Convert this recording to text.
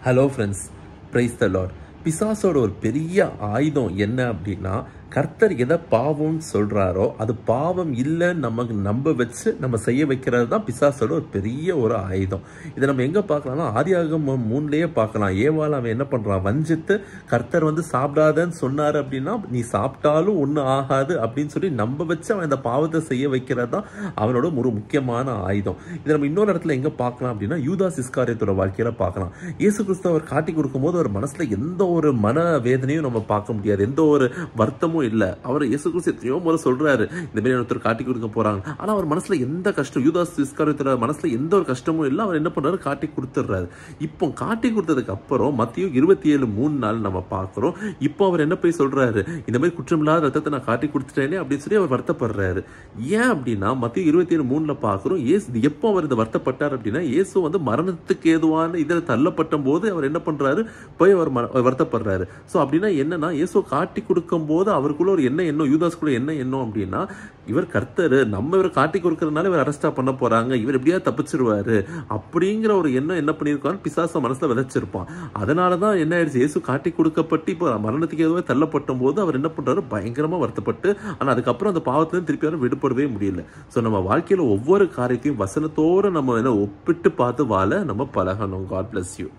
Hello friends, praise the lord. பிசாசோட ஒரு பெரிய ஆயுதம் என்ன அப்படின்னா, கர்த்தர் எதை பாவம்னு சொல்கிறாரோ அது பாவம் இல்லைன்னு நமக்கு நம்ப வச்சு நம்ம செய்ய வைக்கிறது தான் பிசாசோட ஒரு பெரிய ஒரு ஆயுதம். இதை நம்ம எங்கே பார்க்கலாம்னா, ஆதியாகமம் 3லயே பார்க்கலாம். ஏவாள் அவன் என்ன பண்ணுறான், வஞ்சித்து கர்த்தர் சாப்பிடாதன்னு சொன்னார் அப்படின்னா நீ சாப்பிட்டாலும் ஒன்றும் ஆகாது அப்படின்னு சொல்லி நம்ப வச்சு அவன் இந்த பாவத்தை செய்ய வைக்கிறது தான் அவனோட ஒரு முக்கியமான ஆயுதம். இதை நம்ம இன்னொரு இடத்துல எங்கே பார்க்கலாம் அப்படின்னா, யூதாஸ் இஸ்காரியத்தோட வாழ்க்கையில் பார்க்கலாம். இயேசு கிறிஸ்து அவர் காட்டி கொடுக்கும்போது ஒரு மனசில் எந்த ஒரு மன வேதனையும் நம்ம பார்க்க முடியாது, எந்த ஒரு வருத்தமும் இல்ல. அவர் இயேசு கிறிஸ்து எத்தனையோ முறை சொல்றாரு, இந்த மாதிரி ஒருத்தர் காட்டி கொடுக்க போறாங்க. ஆனா அவர் மனசுல எந்த கஷ்டம், யூதாஸ் இஸ்காரியோத்தோட மனசுல எந்த ஒரு கஷ்டமும் இல்லை. அவர் என்ன பண்றாரு, காட்டி கொடுத்துடுறாரு. இப்போ காட்டி கொடுத்ததுக்கு அப்புறம் மத்தேயு 27:3 நம்ம பார்க்கிறோம். இப்போ அவர் என்ன போய் சொல்றாரு, இந்த மாதிரி குற்றமில்லாத ரத்தத்தை நான் காட்டி கொடுத்துட்டேனே அப்படின்னு சொல்லி அவர் வருத்தப்படுறாரு. ஏன் அப்படின்னா மத்தேயு 27:3 பார்க்கிறோம், இயேசு எப்போ அவர் இந்த வருத்தப்பட்டார் அப்படின்னா, இயேசு மரணத்துக்கு ஏதுவான இதில் தள்ளப்பட்ட போது அவர் என்ன பண்றாரு, போய் அவர் வருத்தப்படுறாரு. ஸோ அப்படின்னா என்னன்னா, இயேசு காட்டி கொடுக்கும் போது அவருக்குள்ள ஒரு என்ன எண்ணம், யூதாஸ்குள்ள என்ன எண்ணம் அப்படின்னா, இவர் கர்த்தர், நம்ம இவர் காட்டி கொடுக்கறதுனால இவர் அரெஸ்டா பண்ண போறாங்க, இவர் எப்படியாவது தப்பிச்சிருவாரு அப்படிங்கிற ஒரு எண்ணம் என்ன பண்ணியிருக்கான்னு பிசாச மனசுல விதைச்சிருப்பான். அதனாலதான் என்ன ஆயிடுச்சு, இயேசு காட்டி கொடுக்கப்பட்டு இப்போ மரணத்துக்கு ஏதோ தள்ளப்பட்ட போது அவர் என்ன பண்றாரு, பயங்கரமா வருத்தப்பட்டு, ஆனா அதுக்கப்புறம் அந்த பாவத்திலிருந்து திருப்பி யாரும் விடுபடவே முடியல. ஸோ நம்ம வாழ்க்கையில ஒவ்வொரு காரியத்தையும் வசனத்தோடு நம்ம ஒப்பிட்டு பார்த்து வாழ நம்ம பழகணும். God bless you.